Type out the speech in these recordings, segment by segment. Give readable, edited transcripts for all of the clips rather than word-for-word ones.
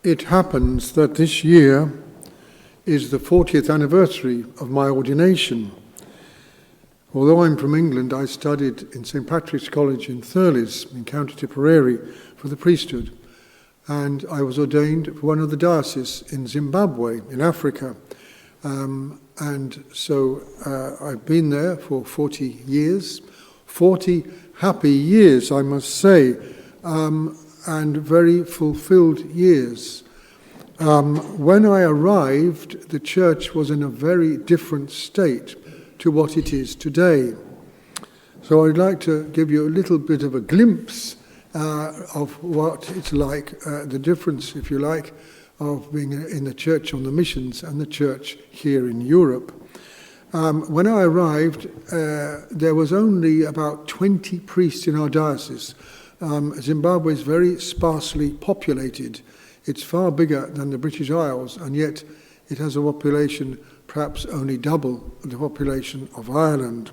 It happens that this year is the 40th anniversary of my ordination. Although I'm from England, I studied in St. Patrick's College in Thurles, in County Tipperary, for the priesthood. And I was ordained for one of the dioceses in Zimbabwe, in Africa. And so I've been there for 40 years, 40 happy years, I must say, and very fulfilled years. When I arrived, the church was in a very different state to what it is today. So I'd like to give you a little bit of a glimpse of what it's like, the difference, if you like, of being in the church on the missions and the church here in Europe. When I arrived, there was only about 20 priests in our diocese. Zimbabwe is very sparsely populated. It's far bigger than the British Isles, and yet it has a population perhaps only double the population of Ireland.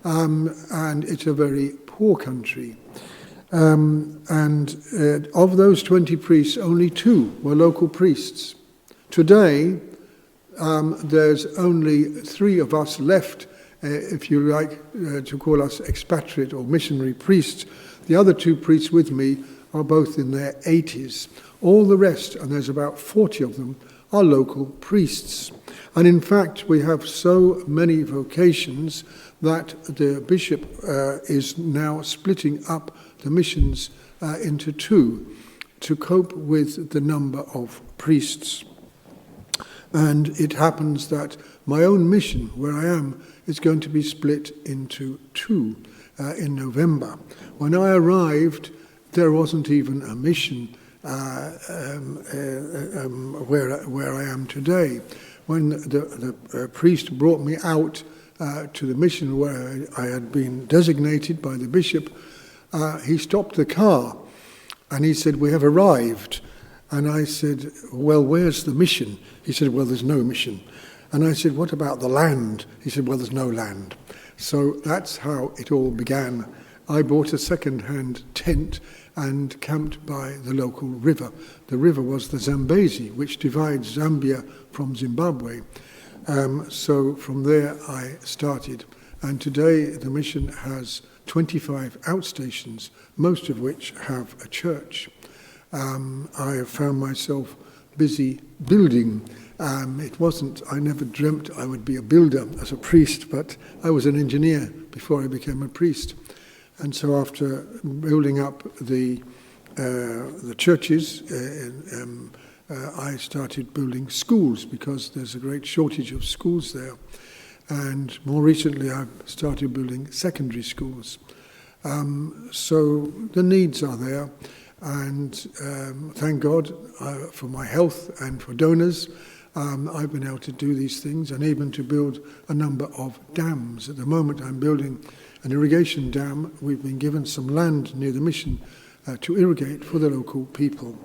And it's a very poor country. Of those 20 priests, only 2 were local priests. Today, there's only 3 of us left, if you like, to call us expatriate or missionary priests. The other 2 priests with me are both in their 80s. All the rest, and there's about 40 of them, are local priests. And in fact, we have so many vocations that the bishop is now splitting up the missions into 2 to cope with the number of priests. And it happens that my own mission, where I am, is going to be split into 2 in November. When I arrived, there wasn't even a mission where I am today. When the priest brought me out to the mission where I had been designated by the bishop, he stopped the car and he said, "We have arrived." And I said, "Well, where's the mission?" He said, "Well, there's no mission." And I said, "What about the land?" He said, "Well, there's no land." So that's how it all began. I bought a second-hand tent and camped by the local river. The river was the Zambezi, which divides Zambia from Zimbabwe. So from there I started. And today the mission has 25 outstations, most of which have a church. I have found myself busy building. I never dreamt I would be a builder as a priest, but I was an engineer before I became a priest. And so after building up the churches, I started building schools because there's a great shortage of schools there. And more recently, I've started building secondary schools. So the needs are there. And thank God for my health and for donors. I've been able to do these things and even to build a number of dams. At the moment, I'm building an irrigation dam. We've been given some land near the mission to irrigate for the local people.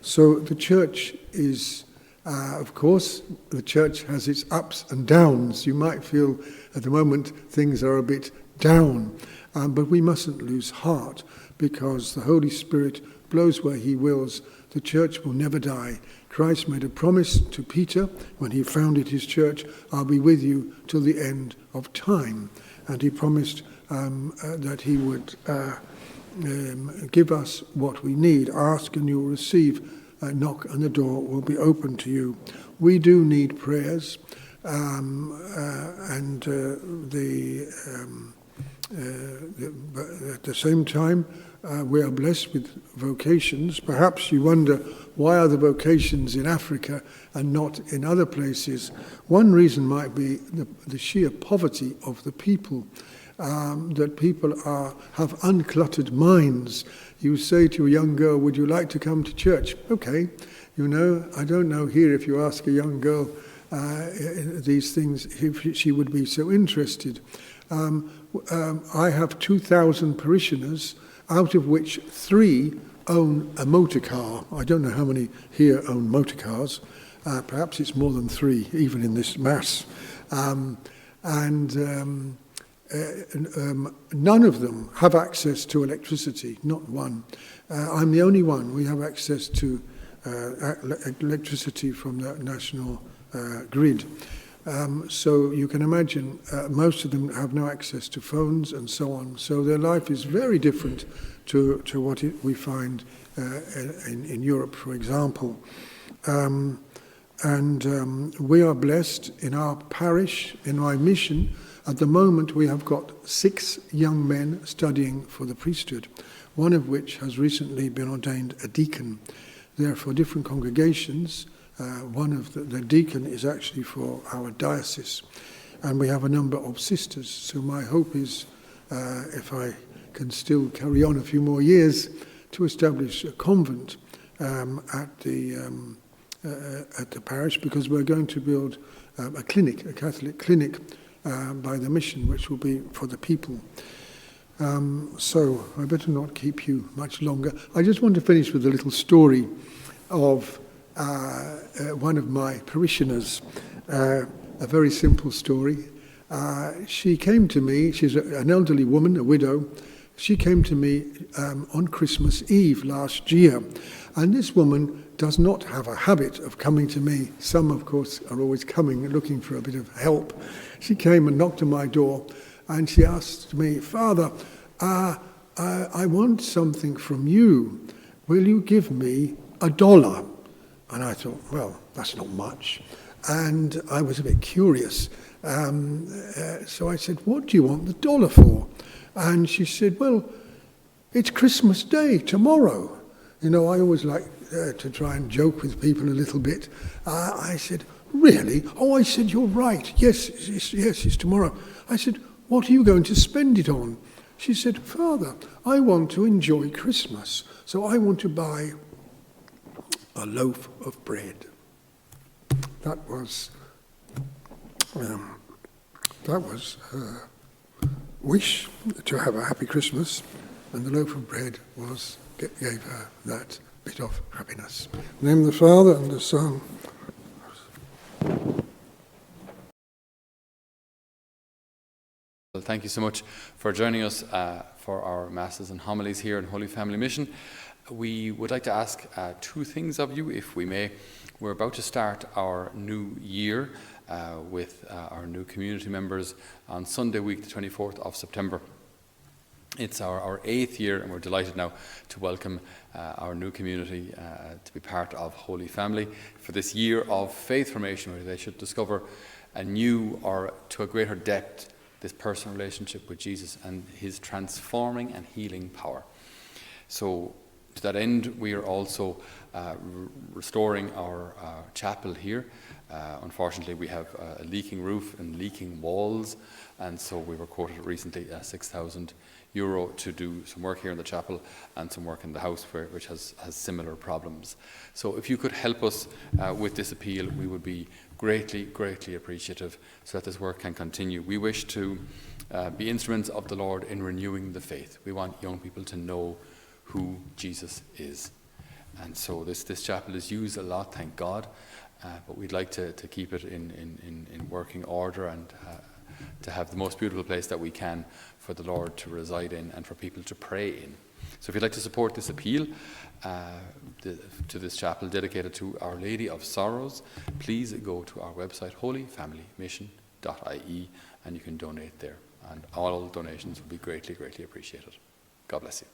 So the church is, of course, the church has its ups and downs. You might feel at the moment things are a bit down, but we mustn't lose heart because the Holy Spirit blows where he wills. The church will never die. Christ made a promise to Peter when he founded his church, "I'll be with you till the end of time." And he promised that he would give us what we need. Ask and you'll receive. Knock and the door will be open to you. We do need prayers, but at the same time, we are blessed with vocations. Perhaps you wonder, why are the vocations in Africa and not in other places? One reason might be the sheer poverty of the people. That people have uncluttered minds. You say to a young girl, "Would you like to come to church?" Okay, I don't know here if you ask a young girl these things, if she would be so interested. I have 2,000 parishioners, out of which 3 own a motor car. I don't know how many here own motor cars. Perhaps it's more than 3, even in this mass. None of them have access to electricity, not one. I'm the only one. We have access to electricity from the national grid. So you can imagine most of them have no access to phones and so on. So their life is very different to what we find in Europe, for example. We are blessed in our parish, in our mission. At the moment, we have got 6 young men studying for the priesthood, one of which has recently been ordained a deacon. They're for different congregations. One of the deacon is actually for our diocese. And we have a number of sisters. So my hope is, if I can still carry on a few more years, to establish a convent at the parish, because we're going to build a clinic, a Catholic clinic, by the mission, which will be for the people. So I better not keep you much longer. I just want to finish with a little story of one of my parishioners, a very simple story. She came to me, she's an elderly woman, a widow. She came to me on Christmas Eve last year. And this woman does not have a habit of coming to me. Some, of course, are always coming and looking for a bit of help. She came and knocked on my door, and she asked me, "Father, I want something from you. Will you give me $1? And I thought, well, that's not much. And I was a bit curious. So I said, "What do you want the $1 for?" And she said, "Well, it's Christmas Day, tomorrow." You know, I always like to try and joke with people a little bit. I said, "Really?" "Oh," I said, "you're right. Yes, it's tomorrow." I said, "What are you going to spend it on?" She said, "Father, I want to enjoy Christmas, so I want to buy a loaf of bread." That was her wish to have a happy Christmas, and the loaf of bread gave her that bit of happiness. In the name of the Father and the Son. Well, thank you so much for joining us for our Masses and Homilies here in Holy Family Mission. We would like to ask 2 things of you, if we may. We're about to start our new year with our new community members on Sunday week, the 24th of September. It's our 8th year, and we're delighted now to welcome our new community to be part of Holy Family for this year of faith formation, where they should discover anew, or to a greater depth, this personal relationship with Jesus and his transforming and healing power. So to that end, we are also restoring our chapel here. Unfortunately, we have a leaking roof and leaking walls, and so we were quoted recently €6,000 to do some work here in the chapel and some work in the house, which has similar problems. So if you could help us with this appeal, we would be greatly appreciative, so that this work can continue. We wish to be instruments of the Lord in renewing the faith. We want young people to know who Jesus is. And so this chapel is used a lot, thank God, but we'd like to keep it in working order, and to have the most beautiful place that we can for the Lord to reside in and for people to pray in. So if you'd like to support this appeal to this chapel dedicated to Our Lady of Sorrows, please go to our website, holyfamilymission.ie, and you can donate there. And all donations will be greatly appreciated. God bless you.